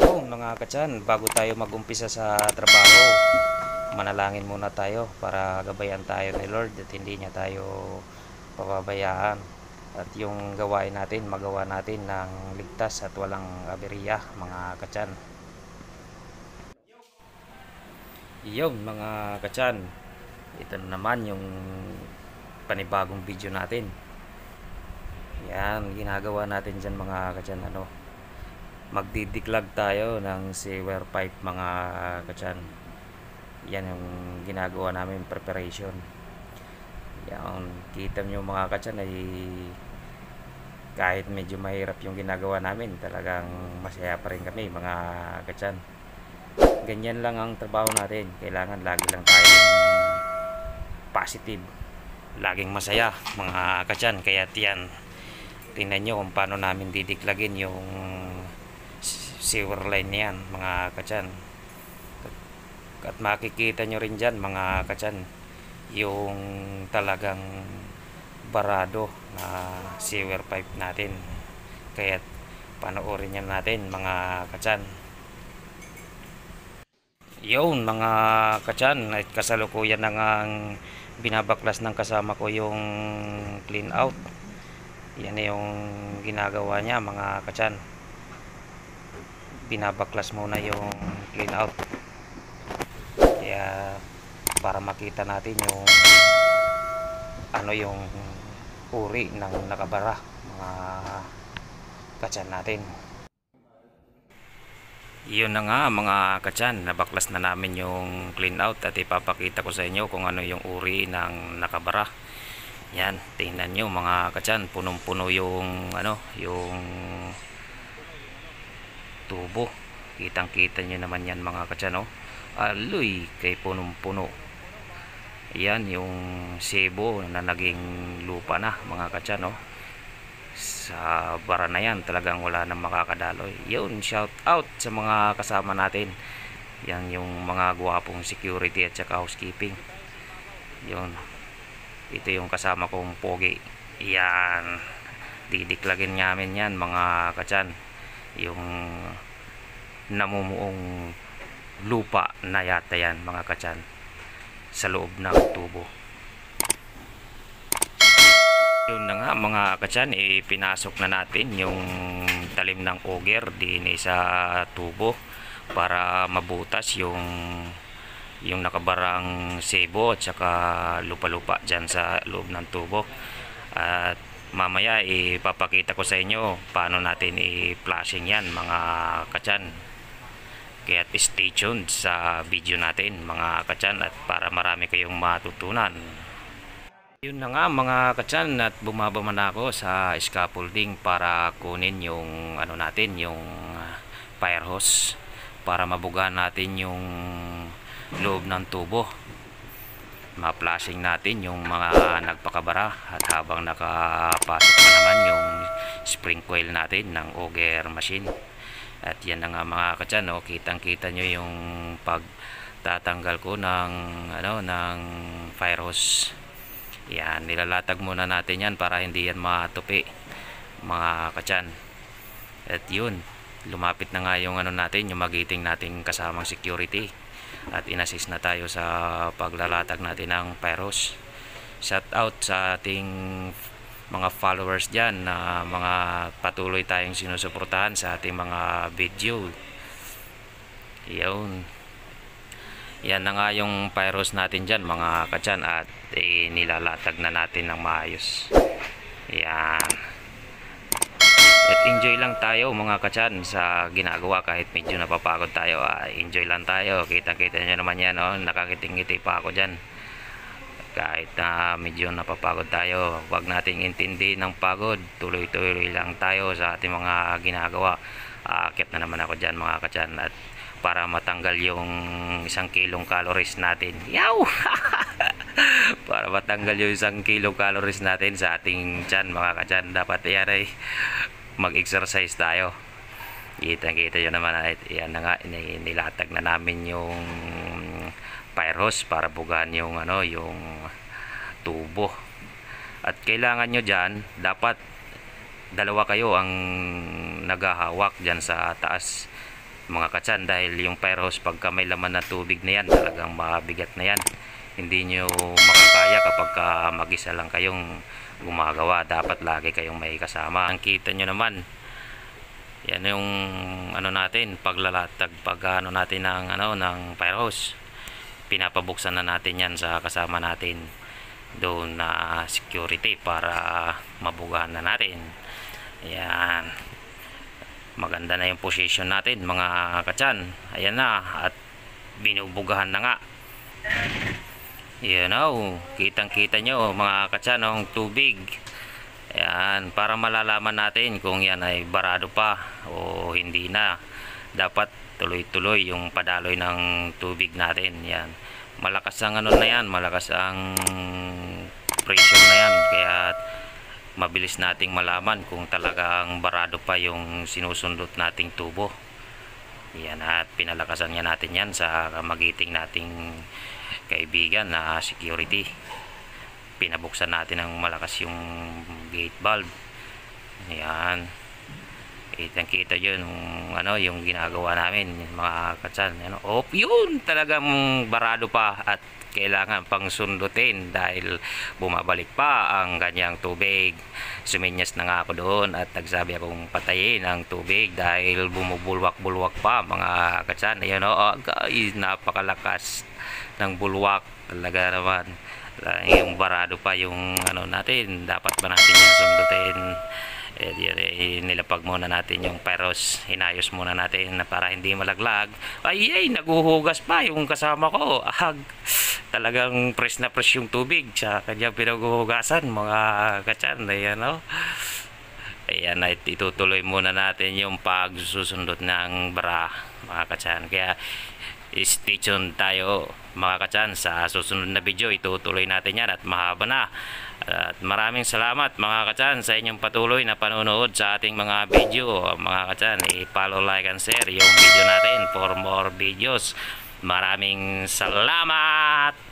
Yung mga katsan, bago tayo magumpisa sa trabaho, manalangin muna tayo para gabayan tayo ni Lord at hindi niya tayo pababayaan. At yung gawain natin, magawa natin ng ligtas at walang aberya, mga katsan. Yung mga katsan, ito na naman yung panibagong video natin. Yan, ginagawa natin dyan mga katsan, magdidiklag tayo ng sewer pipe mga katsan. Yan yung ginagawa namin preparation. Yan, kita nyo mga katsan ay kahit medyo mahirap yung ginagawa namin, talagang masaya pa rin kami mga katsan. Ganyan lang ang trabaho natin, kailangan lagi lang tayong positive, laging masaya mga katsan. Kaya tiyan, tingnan nyo kung paano namin didiklagin yung sewer line niyan mga katsan. At makikita nyo rin dyan mga katsan yung talagang barado na sewer pipe natin. Kaya panoorin nyo natin mga katsan. Yun mga katsan, at kasalukuyan na nga binabaklas ng kasama ko yung clean out. Yan yung ginagawa niya mga katsan, binabaklas muna yung clean out. Kaya para makita natin yung yung uri ng nakabara mga katsan natin. Yun na nga mga katsan, nabaklas na namin yung clean out at ipapakita ko sa inyo kung ano yung uri ng nakabara. Yan, tingnan nyo mga katsan, punong-puno yung yung tubo. Kitang-kita nyo naman yan mga katsan, aloy, kay punong-puno. Yan yung sebo na naging lupa na mga katsan, sa bara na yan talagang wala nang makakadaloy. Yun, shout out sa mga kasama natin. Yan yung mga gwapong security at saka housekeeping. Yun, ito yung kasama kong pogi. Yan, didiklagin namin yan mga katsan, yung namumuong lupa na yata yan mga katsan sa loob ng tubo. Yun na nga mga katsan, pinasok na natin yung talim ng auger din sa tubo para mabutas yung nakabarang sebo at saka lupa-lupa dyan sa loob ng tubo. At mamaya ipapakita ko sa inyo paano natin i-flushing yan mga katsan. Kaya stay tuned sa video natin mga katsan, at para marami kayong matutunan. Yun na nga mga katsan, at bumaba man ako sa scaffolding para kunin yung natin, yung fire hose, para mabuga natin yung loob ng tubo. Ma-flashing natin yung mga nagpakabara, at habang nakapasok pa naman yung spring coil natin ng auger machine. At yan na nga mga katsan, kitang-kita nyo yung pagtatanggal ko ng ng fire hose. Yan, nilalatag muna natin yan para hindi yan matupi mga katsan. At yun, lumapit na nga yung natin, yung magiting nating kasamang security, at inassist na tayo sa paglalatag natin ng fire hose. Shout out sa ating mga followers dyan na mga patuloy tayong sinusuportahan sa ating mga video. Yun, yan na nga yung fire hose natin dyan mga katsan, at nilalatag na natin ng maayos. Yan, at enjoy lang tayo mga katsan sa ginagawa. Kahit medyo napapagod tayo, enjoy lang tayo. Kita-kita nyo naman yan, nakakiting-ngiti pa ako dyan. Kahit na medyo napapagod tayo, huwag nating intindi ng pagod, tuloy-tuloy lang tayo sa ating mga ginagawa. Aakyat na naman ako dyan mga katsan, at para matanggal yung 1 kilong calories natin. Yaw! Para matanggal yung 1 kilong calories natin sa ating tiyan mga katsan, dapat yan ay mag-exercise tayo. Kita-kita nyo naman, yan na nga, nilatag na namin yung fire hose para bugaan yung yung tubo. At kailangan nyo dyan, dapat dalawa kayo ang naghahawak dyan sa taas mga katsan, dahil yung fire hose pagka may laman na tubig na yan, talagang mabigat na yan, hindi nyo makakaya kapag mag-isa lang kayong gumagawa. Dapat lagi kayong may kasama. Ang kita nyo naman, yan yung ano natin, paglalatag pag ano natin ng fire hose, pinapabuksan na natin yan sa kasama natin doon na security para mabugahan na natin. Yan, maganda na yung position natin mga katsan. Ayan na, at binubugahan na nga. Yan kitang kita nyo mga katsan ang tubig. Ayan, para malalaman natin kung yan ay barado pa o hindi na. Dapat tuloy-tuloy yung padaloy ng tubig natin. Yan, malakas ang ano na yan, malakas ang pressure na yan, kaya mabilis nating malaman kung talagang barado pa yung sinusundot nating tubo. Yan, at pinalakasan nga natin yan sa magiting nating kaibigan na security. Pinabuksan natin ng malakas yung gate valve. Yan, kitang-kita yun yung ginagawa namin mga katsan. Yun, talagang barado pa at kailangan pang sundutin dahil bumabalik pa ang ganyang tubig. Suminyas na nga ako doon at nagsabi akong patayin ang tubig dahil bumubulwak-bulwak pa mga katsan. Ayan guys, napakalakas ng bulwak talaga naman. Yung barado pa yung natin, dapat ba natin yung sundutin? Nilapag muna natin yung fire hose, hinayos muna natin para hindi malaglag. Ay, naguhugas pa yung kasama ko. Talagang press na press yung tubig sa kanyang pinaguhugasan mga katsan. Ayan ayan, itutuloy muna natin yung pagsusundot ng bra mga katsan. Kaya stay tuned tayo mga katsan, sa susunod na video itutuloy natin yan at mahaba na. At maraming salamat mga katsan sa inyong patuloy na panonood sa ating mga video mga katsan. I-follow, like and share yung video natin for more videos. Maraming salamat.